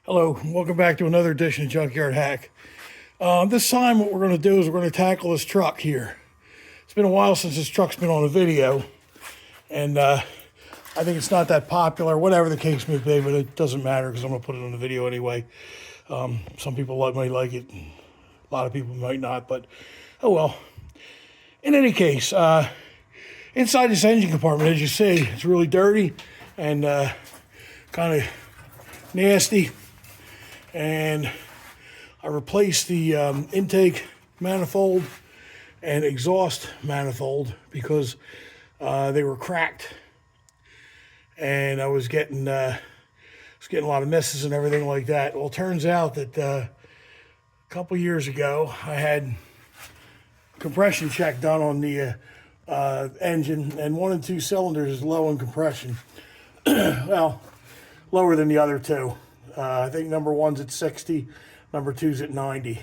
Hello, welcome back to another edition of Junkyard Hack. This time what we're going to do is we're going to tackle this truck here. It's been a while since this truck's been on a video, and I think it's not that popular, whatever the case may be, but it doesn't matter because I'm going to put it on the video anyway. Some people might like it, a lot of people might not, but oh well. In any case, inside this engine compartment, as you see, it's really dirty and kind of nasty. And I replaced the intake manifold and exhaust manifold because they were cracked, and I was getting a lot of misses and everything like that. Well, it turns out that a couple years ago I had compression check done on the engine, and 1 and 2 cylinders is low in compression. Well, lower than the other two. I think number 1's at 60, number 2's at 90.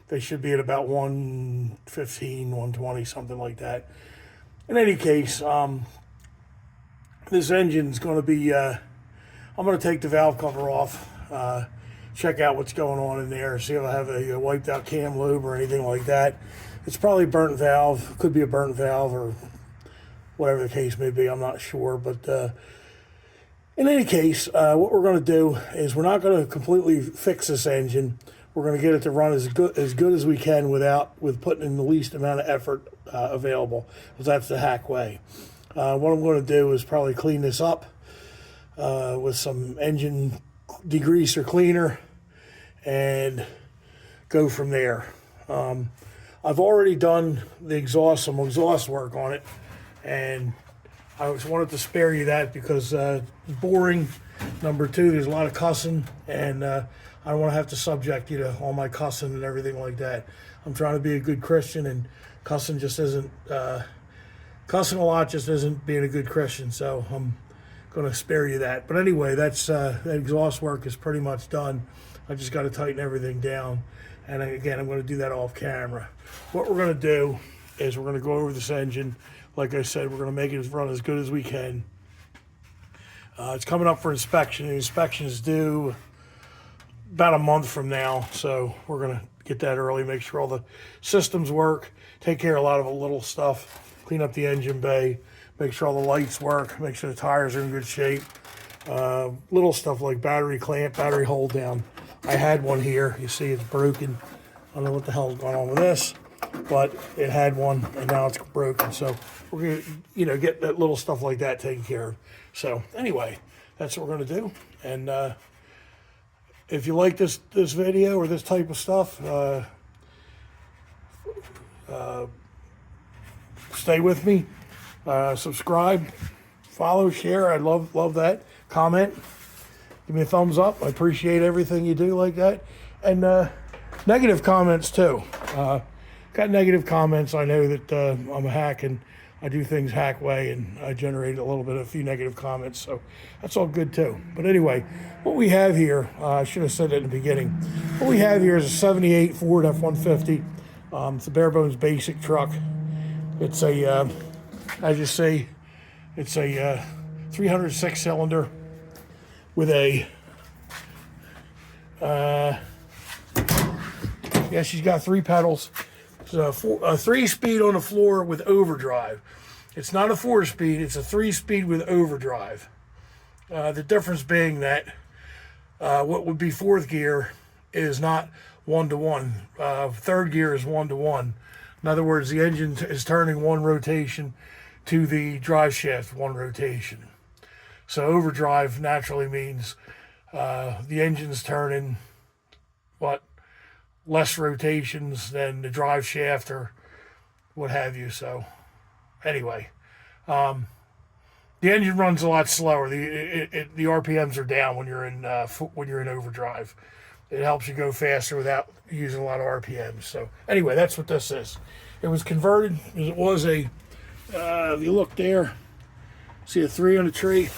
They should be at about 115, 120, something like that. In any case, this engine's going to be, I'm going to take the valve cover off, check out what's going on in there, see if I have a wiped out cam lube or anything like that. It's probably a burnt valve, could be a burnt valve or whatever the case may be, I'm not sure, but in any case, what we're going to do is we're not going to completely fix this engine. We're going to get it to run as good as we can with putting in the least amount of effort available, because that's the hack way. What I'm going to do is probably clean this up with some engine degreaser cleaner and go from there. I've already done some exhaust work on it, and I just wanted to spare you that because it's boring. Number 2, there's a lot of cussing, and I don't want to have to subject you to all my cussing and everything like that. I'm trying to be a good Christian, and cussing just isn't, cussing a lot just isn't being a good Christian, so I'm going to spare you that. But anyway, that exhaust work is pretty much done. I just got to tighten everything down, and again, I'm going to do that off camera. What we're going to do is we're going to go over this engine. Like I said, we're going to make it run as good as we can. It's coming up for inspection. The inspection is due about a month from now, so we're going to get that early, make sure all the systems work, take care of a lot of the little stuff, clean up the engine bay, make sure all the lights work, make sure the tires are in good shape. Little stuff like battery clamp, battery hold down. I had one here. You see it's broken. I don't know what the hell is going on with this, but it had one and now it's broken. So we're gonna, get that little stuff like that taken care of. So anyway, that's what we're gonna do. And if you like this video or this type of stuff, stay with me. Subscribe, follow, share. I love that. Comment. Give me a thumbs up. I appreciate everything you do like that. And negative comments too. Got negative comments. I know that I'm a hack and I do things hack way, and I generate a few negative comments, so that's all good too. But anyway, what we have here, I should have said it in the beginning. What we have here is a 78 Ford F-150. It's a bare bones basic truck. It's as you see, it's a 306 cylinder with a, she's got 3 pedals. It's a 3-speed on the floor with overdrive. It's not a 4-speed, it's a 3-speed with overdrive. The difference being that what would be 4th gear is not 1-to-1. 3rd gear is 1-to-1. In other words, the engine is turning 1 rotation to the drive shaft 1 rotation. So overdrive naturally means the engine's turning less rotations than the drive shaft or what have you. So anyway, the engine runs a lot slower. The RPMs are down when you're in overdrive. It helps you go faster without using a lot of RPMs. So anyway, that's what this is. It was converted. It was a if you look there, see a 3 on the tree,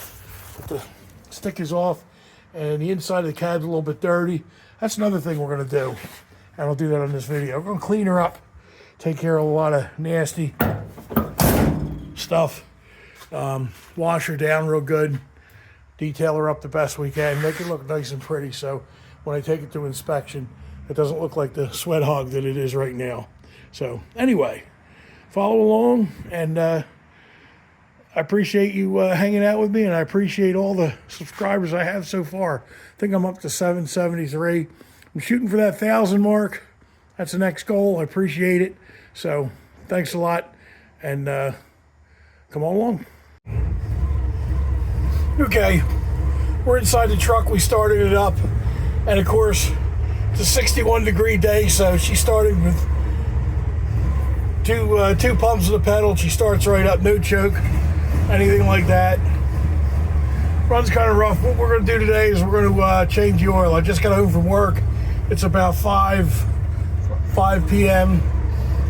but the stick is off, and the inside of the cab's a little bit dirty. That's another thing we're going to do. And I'll do that on this video. We're going to clean her up, take care of a lot of nasty stuff, wash her down real good, detail her up the best we can, make it look nice and pretty, so when I take it to inspection, it doesn't look like the sweat hog that it is right now. So anyway, follow along, and I appreciate you hanging out with me, and I appreciate all the subscribers I have so far. I think I'm up to 773. I'm shooting for that 1,000 mark. That's the next goal. I appreciate it. So thanks a lot, and come on along. Okay, we're inside the truck. We started it up, and of course, it's a 61-degree day, so she started with two pumps of the pedal. She starts right up, no choke, anything like that. Runs kind of rough. What we're going to do today is we're going to change the oil. I just got home from work. It's about 5 p.m.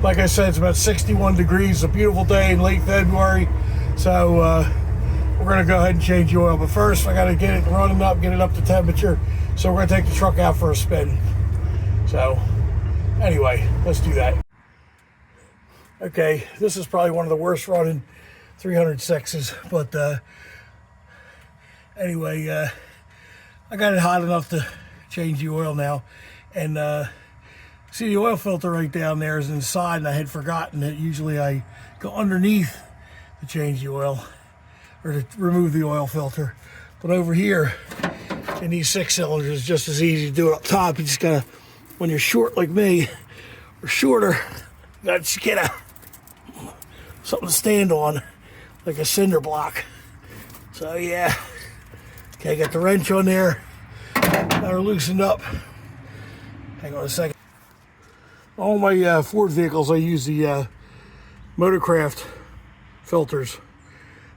Like I said, it's about 61 degrees. It's a beautiful day in late February. So we're going to go ahead and change the oil. But first, I got to get it running up, get it up to temperature. So we're going to take the truck out for a spin. So anyway, let's do that. Okay, this is probably one of the worst running 306s. But anyway, I got it hot enough to change the oil now. And see, the oil filter right down there is inside, and I had forgotten that usually I go underneath to change the oil, or to remove the oil filter. But over here in these 6 cylinders, it's just as easy to do it up top. You just gotta, when you're short like me, or shorter, you gotta just get something to stand on, like a cinder block. So yeah, okay, got the wrench on there. Got her loosened up. Hang on a second. All my Ford vehicles, I use the Motorcraft filters,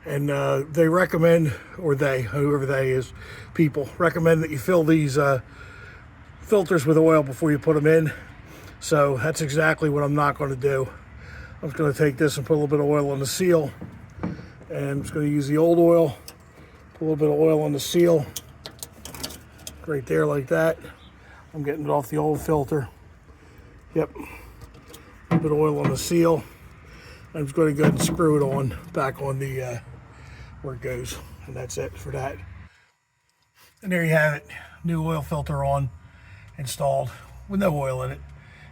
and they recommend, or they, whoever they is, people recommend that you fill these filters with oil before you put them in. So that's exactly what I'm not going to do. I'm just going to take this and put a little bit of oil on the seal, and I'm just going to use the old oil, put a little bit of oil on the seal, right there like that. I'm getting it off the old filter. Yep, a little bit of oil on the seal. I'm just going to go ahead and screw it on, back on the, where it goes. And that's it for that. And there you have it, new oil filter on, installed, with no oil in it.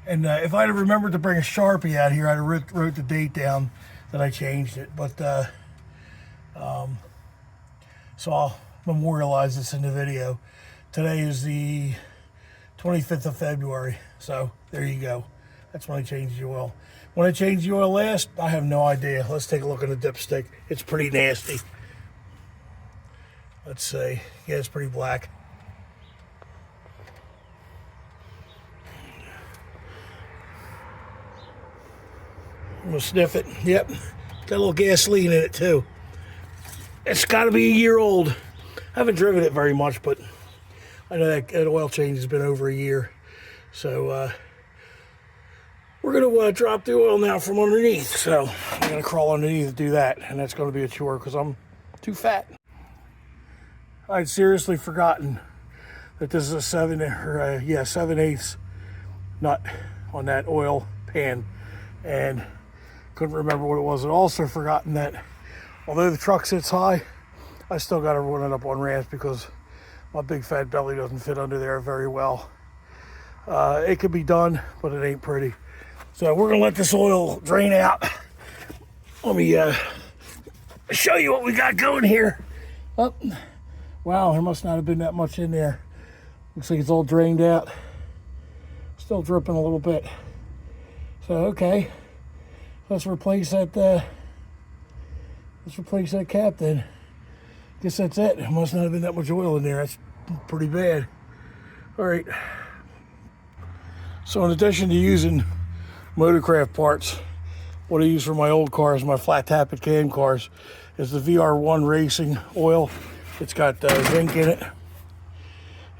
And if I'd have remembered to bring a Sharpie out here, I'd have wrote the date down that I changed it. But, so I'll memorialize this in the video. Today is the 25th of February, so there you go. That's when I changed the oil. When I changed the oil last, I have no idea. Let's take a look at the dipstick. It's pretty nasty. Let's see. Yeah, it's pretty black. I'm gonna sniff it. Yep, got a little gasoline in it too. It's got to be a year old. I haven't driven it very much, but I know that oil change has been over a year. So we're going to drop the oil now from underneath. So I'm going to crawl underneath to do that. And that's going to be a chore because I'm too fat. I'd seriously forgotten that this is a 7/8 nut on that oil pan. And couldn't remember what it was. I'd also forgotten that although the truck sits high, I still got to run it up on ramps because my big fat belly doesn't fit under there very well. It could be done, but it ain't pretty. So we're gonna let this oil drain out. Let me show you what we got going here. Oh, wow, there must not have been that much in there. Looks like it's all drained out. Still dripping a little bit. So okay, let's replace that cap then. Guess that's it. There must not have been that much oil in there. That's pretty bad. All right. So in addition to using Motorcraft parts, what I use for my old cars, my flat tappet cam cars, is the VR1 Racing oil. It's got zinc in it.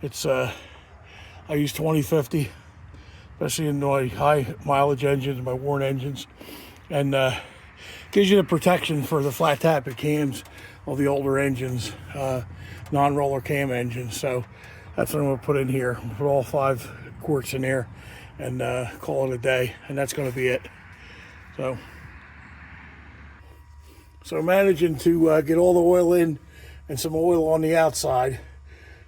It's I use F150, especially in my high mileage engines, my worn engines, and gives you the protection for the flat tappet cams of the older engines, non-roller cam engines. So that's what I'm going to put in here. Put all 5 quarts in there and call it a day, and that's going to be it. So managing to get all the oil in and some oil on the outside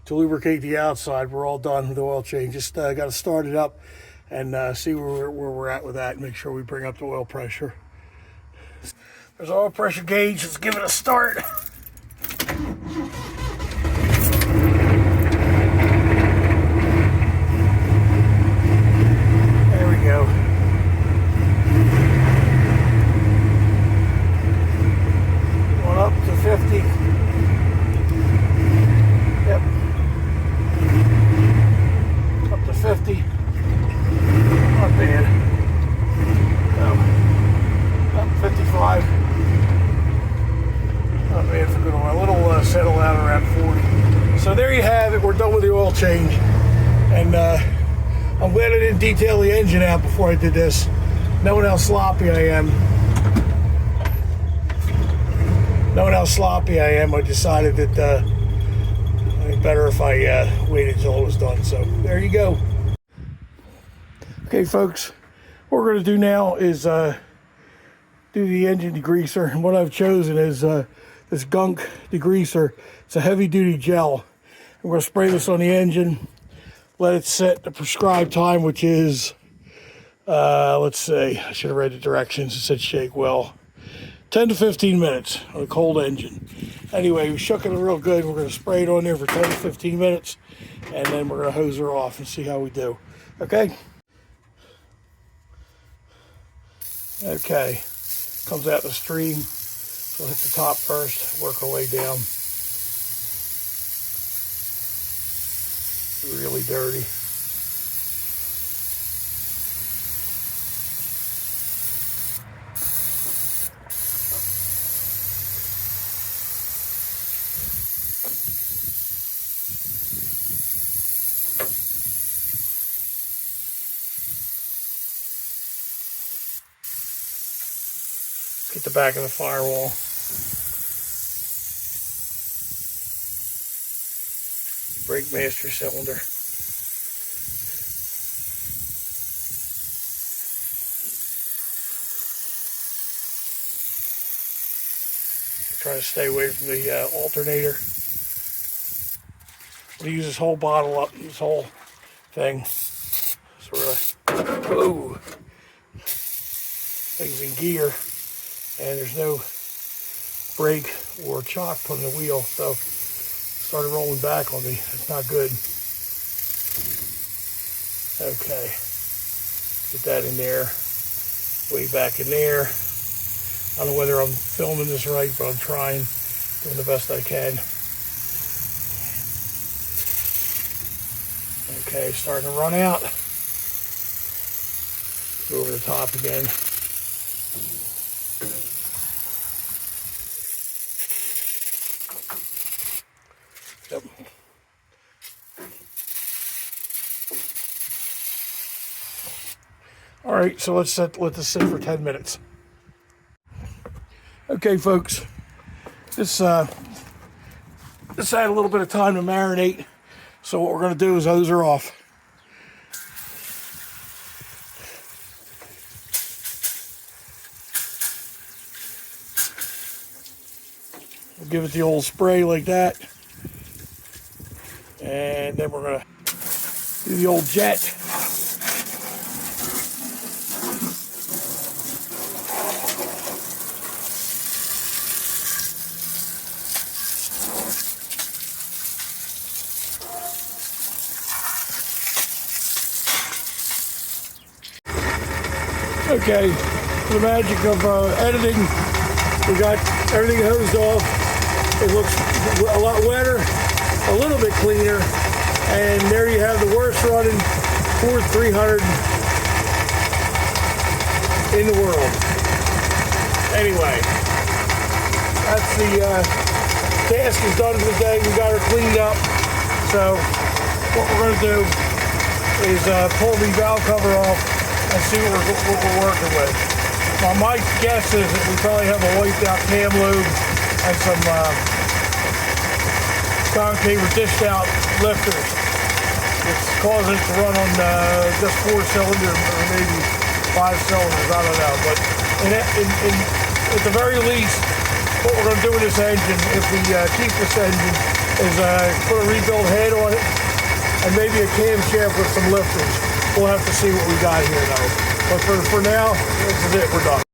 to lubricate the outside. We're all done with the oil change. Just got to start it up and see where we're at with that, and make sure we bring up the oil pressure. There's our oil pressure gauge. Let's give it a start. There we go. Going up to 50. Yep. Up to 50. Not bad. Up 55. Not bad for good oil. A little settle out around 40. So there you have it. We're done with the oil change. And I'm glad I didn't detail the engine out before I did this. Knowing how sloppy I am. I decided that it'd be better if I waited until it was done. So there you go. Okay, folks. What we're going to do now is do the engine degreaser. And what I've chosen is this gunk degreaser. It's a heavy duty gel. I'm going to spray this on the engine, let it set the prescribed time, which is, let's see, I should have read the directions. It said shake well. 10 to 15 minutes on a cold engine. Anyway, we shook it real good. We're going to spray it on there for 10 to 15 minutes, and then we're going to hose her off and see how we do. Okay? Okay. Comes out the stream. We'll hit the top first, work our way down. Really dirty. Let's get the back of the firewall. Brake master cylinder. Try to stay away from the alternator. We'll use this whole bottle up, this whole thing. Sort of, whoa. Thing's in gear, and there's no brake or chock put in the wheel, so started rolling back on me. That's not good. Okay, get that in there, way back in there. I don't know whether I'm filming this right, but I'm trying, doing the best I can. Okay, starting to run out. Go over the top again. Yep. All right, so let this sit for 10 minutes. Okay, folks, this had a little bit of time to marinate, so what we're going to do is hose her off. We'll give it the old spray like that, and then we're going to do the old jet. Okay, the magic of editing, we got everything hosed off. It looks a lot wetter, a little bit cleaner, and there you have the worst running Ford 300 in the world. Anyway, that's the task is done for the day. We got her cleaned up. So what we're going to do is pull the valve cover off and see what we're working with. Now, my guess is that we probably have a wiped out cam lube and some concave or dished out lifters. It's causing it to run on just 4 cylinders or maybe 5 cylinders, I don't know. But at the very least, what we're going to do with this engine, if we keep this engine, is put a rebuild head on it and maybe a camshaft with some lifters. We'll have to see what we got here though. But for now, this is it, we're done.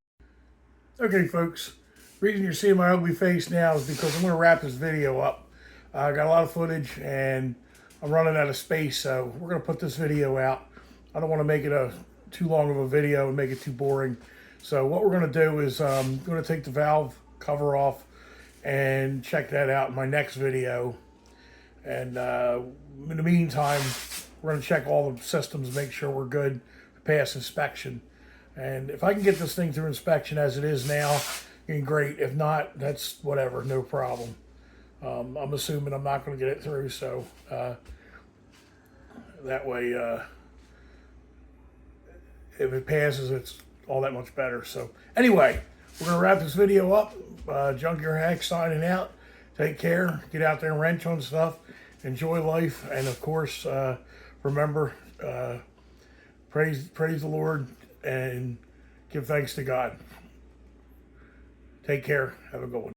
Okay folks, the reason you're seeing my ugly face now is because I'm going to wrap this video up. I got a lot of footage and I'm running out of space, so we're going to put this video out. I don't want to make it too long of a video and make it too boring. So what we're going to do is I'm going to take the valve cover off and check that out in my next video. And in the meantime, we're going to check all the systems, make sure we're good to pass inspection. And if I can get this thing through inspection as it is now, then great. If not, that's whatever, no problem. I'm assuming I'm not going to get it through, so that way, if it passes, it's all that much better. So anyway, we're going to wrap this video up. Junkyard Hack signing out. Take care. Get out there and wrench on stuff. Enjoy life. And of course, remember, praise the Lord and give thanks to God. Take care. Have a good one.